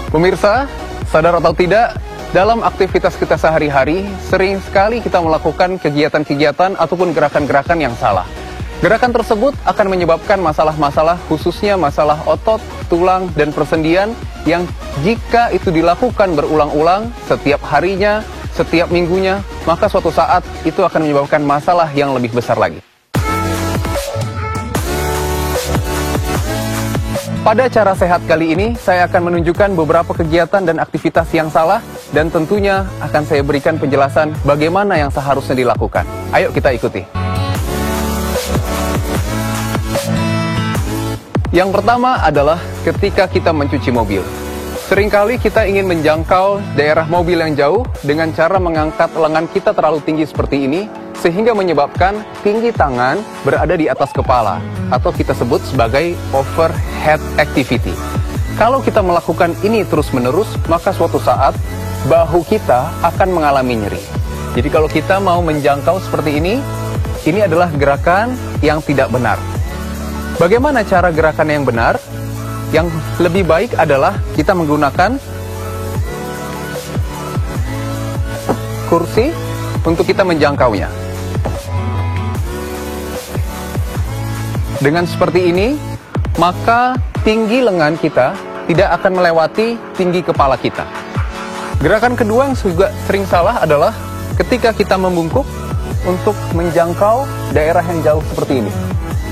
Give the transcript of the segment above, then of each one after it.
Pemirsa, sadar atau tidak, dalam aktivitas kita sehari-hari, sering sekali kita melakukan kegiatan-kegiatan ataupun gerakan-gerakan yang salah. Gerakan tersebut akan menyebabkan masalah-masalah, khususnya masalah otot, tulang, dan persendian yang jika itu dilakukan berulang-ulang setiap harinya, setiap minggunya, maka suatu saat itu akan menyebabkan masalah yang lebih besar lagi. Pada cara sehat kali ini, saya akan menunjukkan beberapa kegiatan dan aktivitas yang salah, dan tentunya akan saya berikan penjelasan bagaimana yang seharusnya dilakukan. Ayo kita ikuti. Yang pertama adalah ketika kita mencuci mobil. Seringkali kita ingin menjangkau daerah mobil yang jauh dengan cara mengangkat lengan kita terlalu tinggi seperti ini, sehingga menyebabkan tinggi tangan berada di atas kepala, atau kita sebut sebagai overhead activity. Kalau kita melakukan ini terus-menerus, maka suatu saat bahu kita akan mengalami nyeri. Jadi kalau kita mau menjangkau seperti ini adalah gerakan yang tidak benar. Bagaimana cara gerakan yang benar? Yang lebih baik adalah kita menggunakan kursi untuk kita menjangkaunya. Dengan seperti ini, maka tinggi lengan kita tidak akan melewati tinggi kepala kita. Gerakan kedua yang juga sering salah adalah ketika kita membungkuk untuk menjangkau daerah yang jauh seperti ini.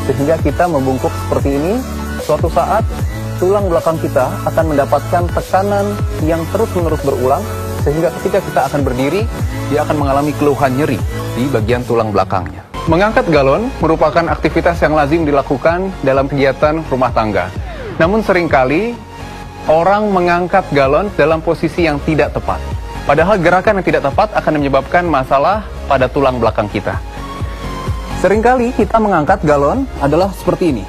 Sehingga kita membungkuk seperti ini, suatu saat tulang belakang kita akan mendapatkan tekanan yang terus-menerus berulang, sehingga ketika kita akan berdiri, dia akan mengalami keluhan nyeri di bagian tulang belakangnya. Mengangkat galon merupakan aktivitas yang lazim dilakukan dalam kegiatan rumah tangga. Namun seringkali orang mengangkat galon dalam posisi yang tidak tepat. Padahal gerakan yang tidak tepat akan menyebabkan masalah pada tulang belakang kita. Seringkali kita mengangkat galon adalah seperti ini.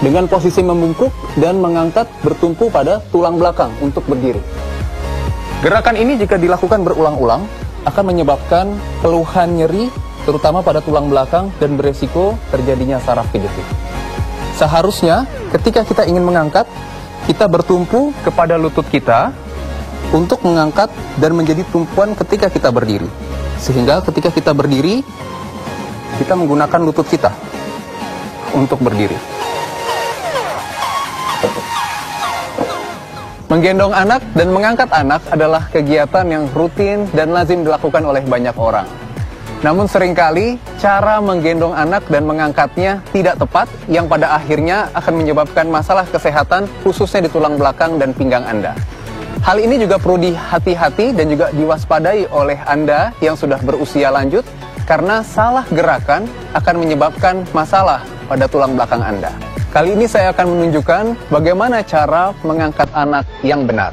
Dengan posisi membungkuk dan mengangkat bertumpu pada tulang belakang untuk berdiri. Gerakan ini jika dilakukan berulang-ulang akan menyebabkan keluhan nyeri terutama pada tulang belakang dan beresiko terjadinya saraf kejepit. Seharusnya ketika kita ingin mengangkat, kita bertumpu kepada lutut kita untuk mengangkat dan menjadi tumpuan ketika kita berdiri. Sehingga ketika kita berdiri, kita menggunakan lutut kita untuk berdiri. Menggendong anak dan mengangkat anak adalah kegiatan yang rutin dan lazim dilakukan oleh banyak orang. Namun seringkali cara menggendong anak dan mengangkatnya tidak tepat, yang pada akhirnya akan menyebabkan masalah kesehatan khususnya di tulang belakang dan pinggang Anda. Hal ini juga perlu dihati-hati dan juga diwaspadai oleh Anda yang sudah berusia lanjut, karena salah gerakan akan menyebabkan masalah pada tulang belakang Anda. Kali ini saya akan menunjukkan bagaimana cara mengangkat anak yang benar.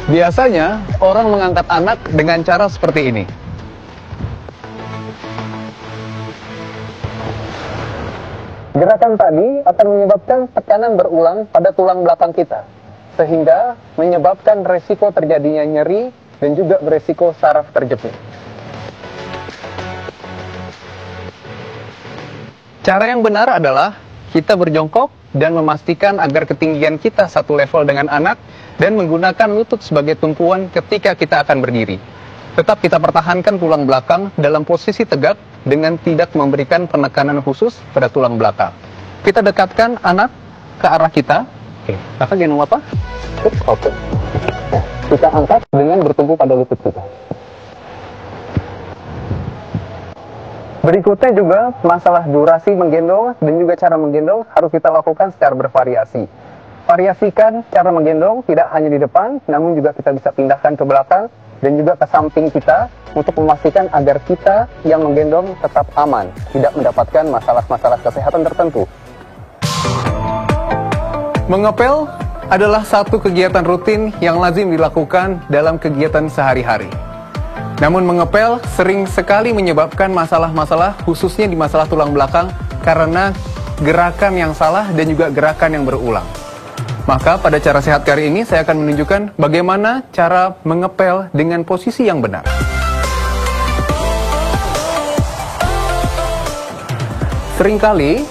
Biasanya orang mengangkat anak dengan cara seperti ini. Gerakan tadi akan menyebabkan tekanan berulang pada tulang belakang kita, sehingga menyebabkan resiko terjadinya nyeri dan juga beresiko saraf terjepit. Cara yang benar adalah kita berjongkok dan memastikan agar ketinggian kita satu level dengan anak dan menggunakan lutut sebagai tumpuan ketika kita akan berdiri. Tetap kita pertahankan tulang belakang dalam posisi tegak dengan tidak memberikan penekanan khusus pada tulang belakang. Kita dekatkan anak ke arah kita. Oke, kakak gendong apa? Oke. Kita angkat dengan bertumpu pada lutut kita. Berikutnya juga masalah durasi menggendong dan juga cara menggendong harus kita lakukan secara bervariasi. Variasikan cara menggendong tidak hanya di depan, namun juga kita bisa pindahkan ke belakang dan juga ke samping kita untuk memastikan agar kita yang menggendong tetap aman, tidak mendapatkan masalah-masalah kesehatan tertentu. Mengepel adalah satu kegiatan rutin yang lazim dilakukan dalam kegiatan sehari-hari. Namun mengepel sering sekali menyebabkan masalah-masalah khususnya di masalah tulang belakang karena gerakan yang salah dan juga gerakan yang berulang. Maka pada cara sehat kali ini saya akan menunjukkan bagaimana cara mengepel dengan posisi yang benar. Seringkali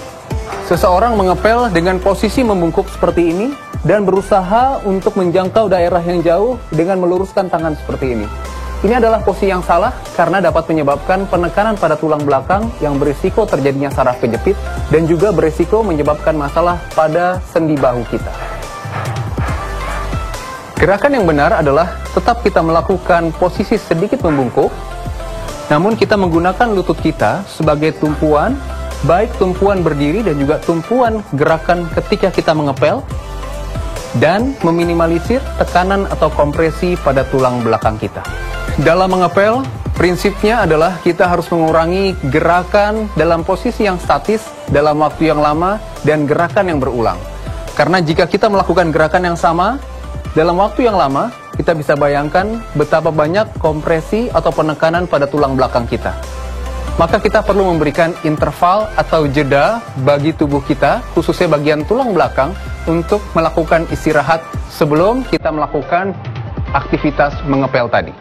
seseorang mengepel dengan posisi membungkuk seperti ini dan berusaha untuk menjangkau daerah yang jauh dengan meluruskan tangan seperti ini. Ini adalah posisi yang salah karena dapat menyebabkan penekanan pada tulang belakang yang berisiko terjadinya saraf kejepit dan juga berisiko menyebabkan masalah pada sendi bahu kita. Gerakan yang benar adalah tetap kita melakukan posisi sedikit membungkuk, namun kita menggunakan lutut kita sebagai tumpuan, baik tumpuan berdiri dan juga tumpuan gerakan ketika kita mengepel, dan meminimalisir tekanan atau kompresi pada tulang belakang kita. Dalam mengepel, prinsipnya adalah kita harus mengurangi gerakan dalam posisi yang statis dalam waktu yang lama dan gerakan yang berulang. Karena jika kita melakukan gerakan yang sama dalam waktu yang lama, kita bisa bayangkan betapa banyak kompresi atau penekanan pada tulang belakang kita. Maka kita perlu memberikan interval atau jeda bagi tubuh kita, khususnya bagian tulang belakang, untuk melakukan istirahat sebelum kita melakukan aktivitas mengepel tadi.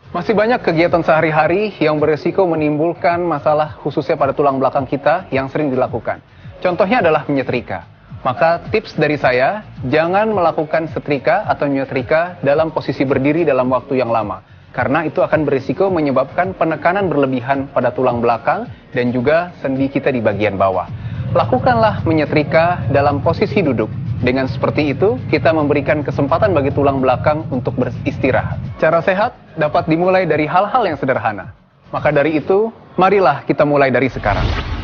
Masih banyak kegiatan sehari-hari yang berisiko menimbulkan masalah khususnya pada tulang belakang kita yang sering dilakukan. Contohnya adalah menyetrika. Maka tips dari saya, jangan melakukan setrika atau nyetrika dalam posisi berdiri dalam waktu yang lama. Karena itu akan berisiko menyebabkan penekanan berlebihan pada tulang belakang dan juga sendi kita di bagian bawah. Lakukanlah menyetrika dalam posisi duduk. Dengan seperti itu, kita memberikan kesempatan bagi tulang belakang untuk beristirahat. Cara sehat dapat dimulai dari hal-hal yang sederhana. Maka dari itu, marilah kita mulai dari sekarang.